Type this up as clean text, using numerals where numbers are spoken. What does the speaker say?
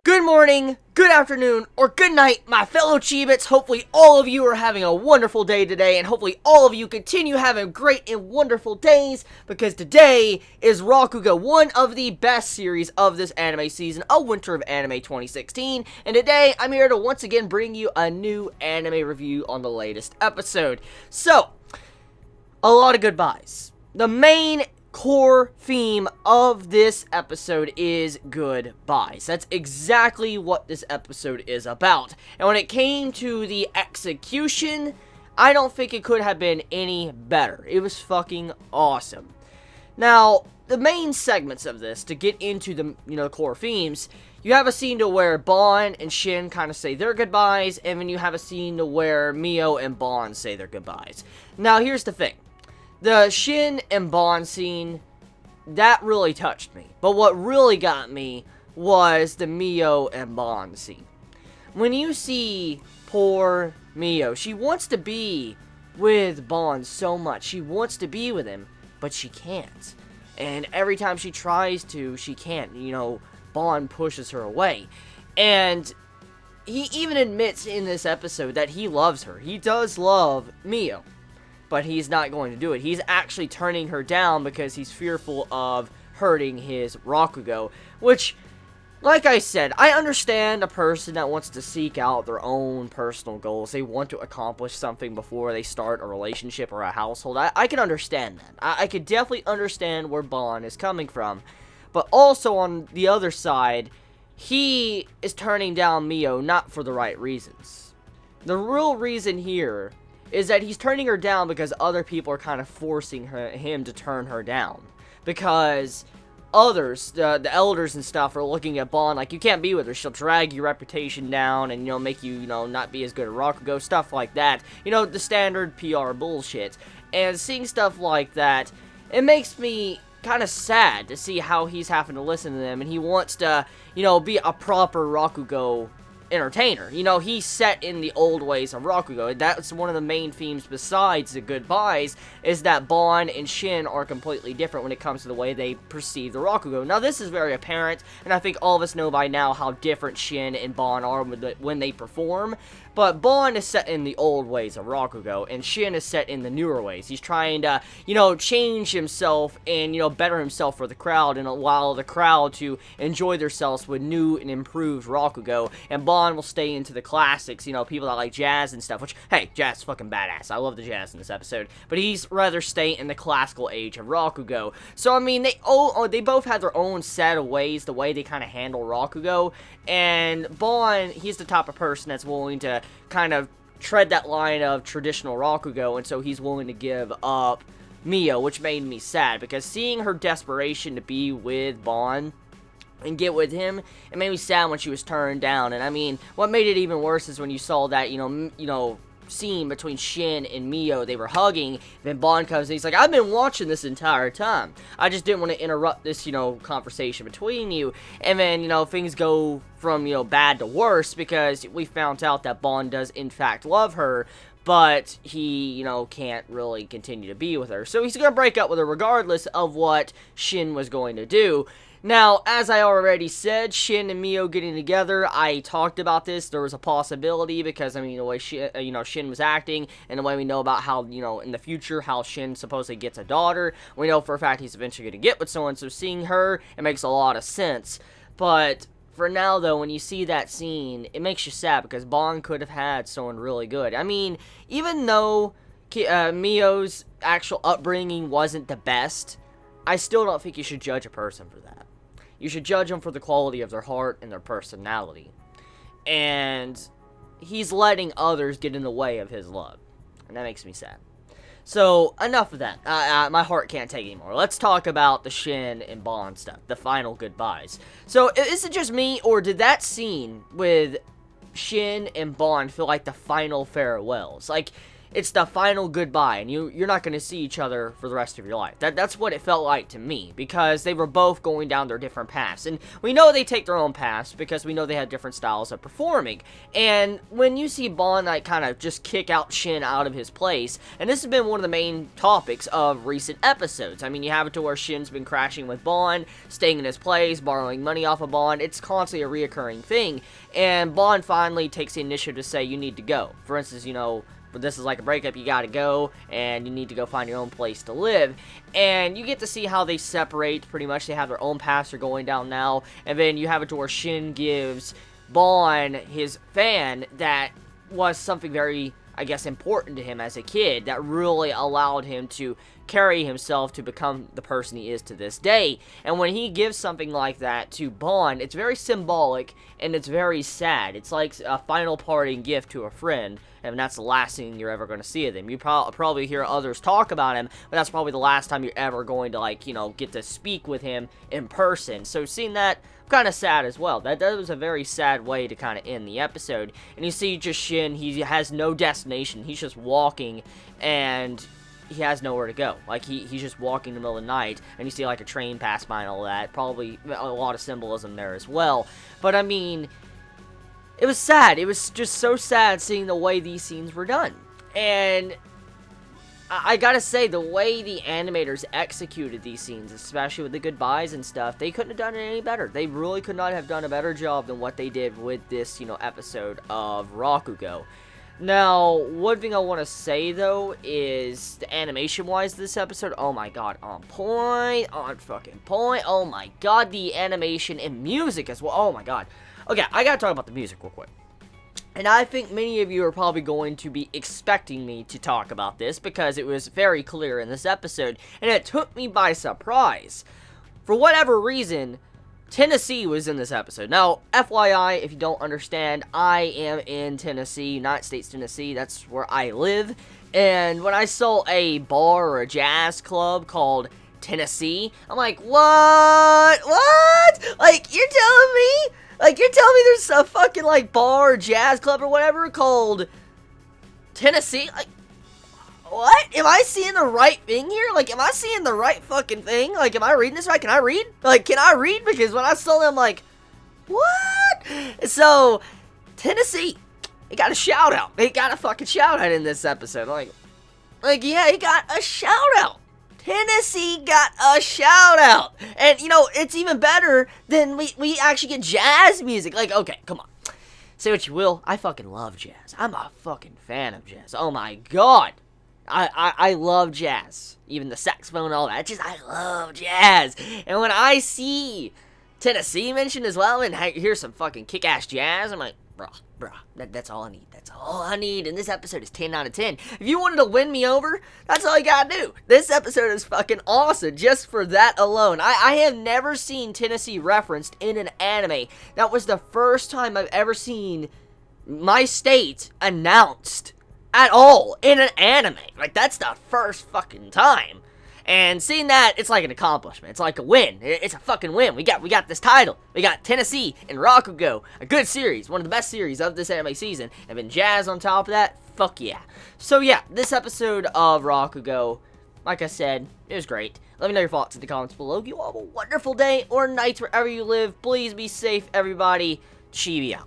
Good morning, good afternoon, or good night, my fellow Chibits. Hopefully all of you are having a wonderful day today, and hopefully all of you continue having great and wonderful days, because today is Rakugo, one of the best series of this anime season, A Winter of Anime 2016, and today I'm here to once again bring you a new anime review on the latest episode. So, a lot of goodbyes. The main core theme of this episode is goodbyes. That's exactly what this episode is about. And when it came to the execution, I don't think it could have been any better. It was fucking awesome. Now, the main segments of this, to get into the core themes, you have a scene to where Bon and Shin kind of say their goodbyes, and then you have a scene to where Mio and Bon say their goodbyes. Now, here's the thing. The Shin and Bon scene, that really touched me. But what really got me was the Mio and Bon scene. When you see poor Mio, she wants to be with Bon so much. She wants to be with him, but she can't. And every time she tries to, she can't. Bon pushes her away. And he even admits in this episode that he loves her. He does love Mio. But he's not going to do it. He's actually turning her down because he's fearful of hurting his Rakugo. Which, like I said, I understand a person that wants to seek out their own personal goals. They want to accomplish something before they start a relationship or a household. I can understand that. I could definitely understand where Bon is coming from. But also on the other side, he is turning down Mio not for the right reasons. The real reason here is that he's turning her down because other people are kind of forcing him to turn her down. Because others, the elders and stuff, are looking at Bon like, you can't be with her. She'll drag your reputation down and, make you, not be as good at Rakugo, stuff like that. The standard PR bullshit. And seeing stuff like that, it makes me kind of sad to see how he's having to listen to them. And he wants to, be a proper Rakugo entertainer. He's set in the old ways of Rakugo. That's one of the main themes besides the goodbyes, is that Bon and Shin are completely different when it comes to the way they perceive the Rakugo. Now, this is very apparent, and I think all of us know by now how different Shin and Bon are when they perform. But Bon is set in the old ways of Rakugo, and Shin is set in the newer ways. He's trying to, change himself and, better himself for the crowd, and allow the crowd to enjoy themselves with new and improved Rakugo. And Bon will stay into the classics, people that like jazz and stuff, which, hey, jazz is fucking badass. I love the jazz in this episode. But he's rather stay in the classical age of Rakugo. So, they both have their own set of ways, the way they kind of handle Rakugo. And Bon, he's the type of person that's willing to kind of tread that line of traditional Rakugo, and so he's willing to give up Mio, which made me sad, because seeing her desperation to be with Bon and get with him, it made me sad when she was turned down. And what made it even worse is when you saw that, scene between Shin and Mio, they were hugging, then Bon comes and he's like, I've been watching this entire time. I just didn't want to interrupt this, conversation between you. And then, things go from, bad to worse, because we found out that Bon does in fact love her, but he, can't really continue to be with her. So he's going to break up with her regardless of what Shin was going to do. Now, as I already said, Shin and Mio getting together, I talked about this. There was a possibility because, the way Shin was acting, and the way we know about how, in the future, how Shin supposedly gets a daughter. We know for a fact he's eventually going to get with someone, so seeing her, it makes a lot of sense. But for now, though, when you see that scene, it makes you sad, because Bon could have had someone really good. Even though Mio's actual upbringing wasn't the best, I still don't think you should judge a person for that. You should judge them for the quality of their heart and their personality. And he's letting others get in the way of his love. And that makes me sad. So, enough of that. My heart can't take anymore. Let's talk about the Shin and Bon stuff. The final goodbyes. So, is it just me, or did that scene with Shin and Bon feel like the final farewells? Like, it's the final goodbye, and you're not going to see each other for the rest of your life. That's what it felt like to me, because they were both going down their different paths, and we know they take their own paths, because we know they have different styles of performing, and when you see Bon like kind of just kick out Shin out of his place, and this has been one of the main topics of recent episodes. I mean, you have it to where Shin's been crashing with Bon, staying in his place, borrowing money off of Bon. It's constantly a reoccurring thing, and Bon finally takes the initiative to say, you need to go. For instance, you know, but this is like a breakup, you gotta go, and you need to go find your own place to live, and you get to see how they separate, pretty much. They have their own paths they're going down now, and then you have it to where Shin gives Bon his fan that was something very, I guess, important to him as a kid, that really allowed him to carry himself to become the person he is to this day. And when he gives something like that to Bon, it's very symbolic, and it's very sad. It's like a final parting gift to a friend, and that's the last thing you're ever going to see of them. You probably hear others talk about him, but that's probably the last time you're ever going to, like, you know, get to speak with him in person. So seeing that, kind of sad as well. That was a very sad way to kind of end the episode. And you see just Shin, he has no destination. He's just walking, and he has nowhere to go. Like, he's just walking in the middle of the night, and you see, like, a train pass by and all that. Probably a lot of symbolism there as well. But, I mean, it was sad. It was just so sad seeing the way these scenes were done. And I gotta say, the way the animators executed these scenes, especially with the goodbyes and stuff, they couldn't have done it any better. They really could not have done a better job than what they did with this, you know, episode of Rakugo. Now, one thing I want to say, though, is the animation-wise this episode, oh my god, on point, on fucking point, oh my god, the animation and music as well, oh my god. Okay, I gotta talk about the music real quick. And I think many of you are probably going to be expecting me to talk about this, because it was very clear in this episode, and it took me by surprise. For whatever reason, Tennessee was in this episode. Now, FYI, if you don't understand, I am in Tennessee, United States, Tennessee. That's where I live. And when I saw a bar or a jazz club called Tennessee, I'm like, what? What? Like, you're telling me? Like, you're telling me there's a fucking, like, bar or jazz club or whatever called Tennessee? Like, what? Am I seeing the right thing here? Like, am I seeing the right fucking thing? Like, am I reading this right? Can I read? Like, can I read? Because when I saw them, I'm like, what? So, Tennessee, he got a shout out. He got a fucking shout out in this episode. Like, yeah, he got a shout out. Tennessee got a shout out. And, you know, it's even better than we actually get jazz music. Like, okay, come on. Say what you will, I fucking love jazz. I'm a fucking fan of jazz. Oh my god. I love jazz. Even the saxophone and all that. I love jazz. And when I see Tennessee mentioned as well, and I hear some fucking kick-ass jazz, I'm like, bruh, that's all I need. That's all I need. And this episode is 10 out of 10. If you wanted to win me over, that's all you gotta do. This episode is fucking awesome just for that alone. I have never seen Tennessee referenced in an anime. That was the first time I've ever seen my state announced at all in an anime. Like, that's the first fucking time. And seeing that, it's like an accomplishment. It's like a win. It's a fucking win. We got this title. We got Tennessee and Rakugo. A good series. One of the best series of this anime season. And then jazz on top of that. Fuck yeah. So yeah, this episode of Rakugo, like I said, it was great. Let me know your thoughts in the comments below. You all have a wonderful day or night wherever you live. Please be safe, everybody. Chibi out.